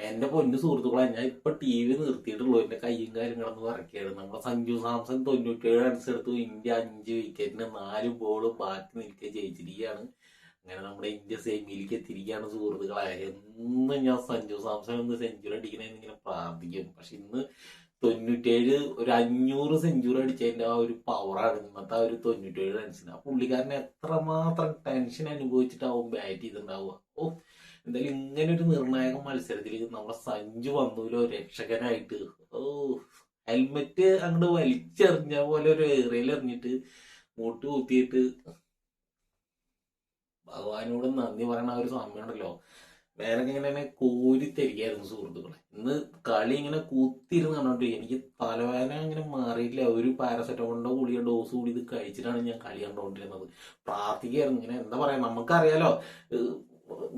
എന്റെ പൊന്നു സുഹൃത്തുക്കളെ, ഞാൻ ഇപ്പൊ TV നിർത്തിയിട്ടുള്ളൂ. എന്റെ കയ്യും കാര്യം കിടന്ന് പറക്കുകയാണ്. നമ്മുടെ സഞ്ജു സാംസൺ 97 റൺസ് എടുത്തു. ഇന്ത്യ 5 വിക്കറ്റിന് 4 ബോള് ബാക്കി നിൽക്കെ ജയിച്ചിരിക്കുകയാണ്. അങ്ങനെ നമ്മുടെ ഇന്ത്യ സെമിയിലേക്ക് എത്തിയിരിക്കുകയാണ് സുഹൃത്തുക്കളെ. എന്ന് ഞാൻ സഞ്ജു സാംസൺ ഒന്ന് സെഞ്ചുറി അടിക്കണമെന്ന് ഇങ്ങനെ പ്രാർത്ഥിക്കും. പക്ഷെ ഇന്ന് 97 ഒരു 500 സെഞ്ചുറി അടിച്ചതിന്റെ ആ ഒരു പവറാണ് ഇന്നത്തെ ആ ഒരു 97 റൺസിന്. ആ പുള്ളിക്കാരൻ എത്രമാത്രം ടെൻഷൻ അനുഭവിച്ചിട്ടാവും ബാറ്റ് ചെയ്തിട്ടുണ്ടാവുക. ഓ, എന്തായാലും ഇങ്ങനെ ഒരു നിർണായക മത്സരത്തിൽ നമ്മുടെ സഞ്ജു വന്നൂലോ രക്ഷകനായിട്ട്. ഓ, ഹെൽമെറ്റ് അങ്ങോട്ട് വലിച്ചെറിഞ്ഞ പോലെ ഒരു ഏറിയൽ എറിഞ്ഞിട്ട് മുട്ട് കുത്തിയിട്ട് ഭഗവാനോട് നന്ദി പറയണ ആ ഒരു സമയമുണ്ടല്ലോ, വേറെ ഇങ്ങനെ കോരിത്തരികയായിരുന്നു സുഹൃത്തുക്കളെ. ഇന്ന് കളി ഇങ്ങനെ കുത്തിയിരുന്ന് കണ്ടോണ്ട് എനിക്ക് തലവേദന അങ്ങനെ മാറിയില്ല. ഒരു പാരസെറ്റമോളിന്റെ ഗുളിക ഡോസ് കൂടി ഇത് കഴിച്ചിട്ടാണ് ഞാൻ കളി കണ്ടോണ്ടിരുന്നത്. പ്രാർത്ഥിക്കായിരുന്നു. ഇങ്ങനെ എന്താ പറയാ, നമുക്കറിയാലോ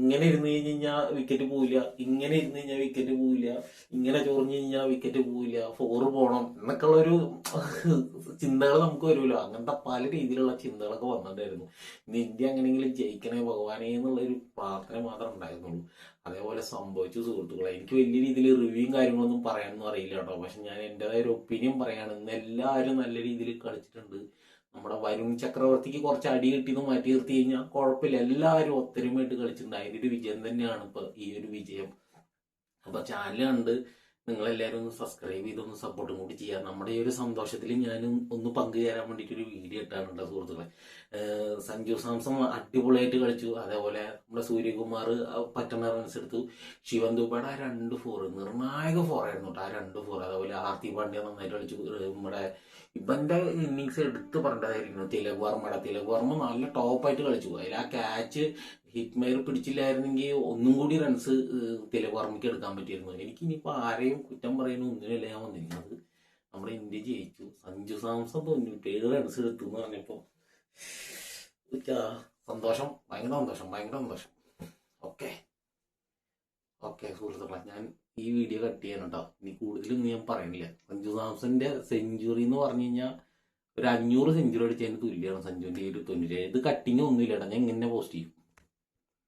ഇങ്ങനെ ഇരുന്ന് കഴിഞ്ഞാൽ വിക്കറ്റ് പോവില്ല, ഇങ്ങനെ ഇരുന്ന് കഴിഞ്ഞാൽ വിക്കറ്റ് പോവില്ല, ഇങ്ങനെ ചൊറിഞ്ഞു കഴിഞ്ഞാൽ വിക്കറ്റ് പോവില്ല, 4 പോകണം എന്നൊക്കെ ഉള്ളൊരു ചിന്തകൾ നമുക്ക് വരുമല്ലോ. അങ്ങനത്തെ പല രീതിയിലുള്ള ചിന്തകളൊക്കെ വന്നിട്ടുണ്ടായിരുന്നു. ഇന്ന് ഇന്ത്യ എങ്ങനെയെങ്കിലും ജയിക്കണേ ഭഗവാനേ എന്നുള്ളൊരു പ്രാർത്ഥന മാത്രമേ ഉണ്ടായിരുന്നുള്ളൂ. അതേപോലെ സംഭവിച്ചു സുഹൃത്തുക്കളെ. എനിക്ക് വലിയ രീതിയിൽ റിവ്യൂവും കാര്യങ്ങളൊന്നും പറയാനൊന്നും അറിയില്ല കേട്ടോ. പക്ഷെ ഞാൻ എൻ്റെതായ ഒരു ഒപ്പീനിയൻ പറയാണ്. ഇന്ന് എല്ലാവരും നല്ല രീതിയിൽ കളിച്ചിട്ടുണ്ട്. നമ്മുടെ വരുൺ ചക്രവർത്തിക്ക് കുറച്ച് അടി കിട്ടിയെന്ന് മാറ്റി നിർത്തി കഴിഞ്ഞാൽ കുഴപ്പമില്ല. എല്ലാവരും ഒത്തൊരുമയായിട്ട് കളിച്ചിട്ടുണ്ട്. അതിൻ്റെ ഒരു വിജയം തന്നെയാണ് ഇപ്പൊ ഈ ഒരു വിജയം. അപ്പൊ ചാനൽ കണ്ട് നിങ്ങളെല്ലാവരും ഒന്ന് സബ്സ്ക്രൈബ് ചെയ്തൊന്ന് സപ്പോർട്ടും കൂടി ചെയ്യാം. നമ്മുടെ ഈ ഒരു സന്തോഷത്തിൽ ഞാനും ഒന്ന് പങ്കുചേരാൻ വേണ്ടിയിട്ട് ഒരു വീഡിയോ ഇട്ടാണ് സുഹൃത്തുക്കളെ. സഞ്ജു സാംസൺ അടിപൊളിയായിട്ട് കളിച്ചു. അതേപോലെ നമ്മുടെ സൂര്യകുമാർ പറ്റണ റൺസ് എടുത്തു. ശിവൻ ദുബയുടെ ആ 2 4 നിർണായക 4 ആയിരുന്നു കേട്ടോ. ആ 2 4. അതേപോലെ ഹാർദിക് പാണ്ഡ്യ നന്നായിട്ട് കളിച്ചു. നമ്മുടെ ഇവന്റെ ഇന്നിങ്സ് എടുത്ത് പറഞ്ഞതായിരുന്നു തിലക് വർമ്മ നല്ല ടോപ്പായിട്ട് കളിച്ചു. അതിൽ ആ ക്യാച്ച് ഹിറ്റ്മെയർ പിടിച്ചില്ലായിരുന്നെങ്കിൽ ഒന്നും കൂടി റൺസ് തിലക് വർമ്മയ്ക്ക് എടുക്കാൻ പറ്റിയിരുന്നു. എനിക്ക് ഇനിയിപ്പോൾ ആരെയും കുറ്റം പറയുന്ന ഒന്നിനല്ല ഞാൻ വന്നിരിക്കുന്നത്. നമ്മുടെ ഇന്ത്യ ജയിച്ചു. സഞ്ജു സാംസൺ 97 റൺസ് എടുത്തു എന്ന് പറഞ്ഞപ്പോൾ സന്തോഷം, ഭയങ്കര സന്തോഷം, ഭയങ്കര സന്തോഷം. ഓക്കെ ഓക്കെ സുഹൃത്തുക്കളെ, ഞാൻ ഈ വീഡിയോ കട്ട് ചെയ്യാൻ കേട്ടോ. ഇനി കൂടുതലൊന്നും ഞാൻ പറയണില്ല. സഞ്ജു സാംസന്റെ സെഞ്ചുറി എന്ന് പറഞ്ഞു കഴിഞ്ഞാൽ ഒരു 500 സെഞ്ചുറി അടിച്ചതിന് തുല്യമാണ് സഞ്ജുവിന്റെ ഈ ഒരു 97. ഇത് കട്ടിങ് ഒന്നുമില്ല കേട്ടോ. ഞാൻ ഇങ്ങനെ പോസ്റ്റ് ചെയ്യും.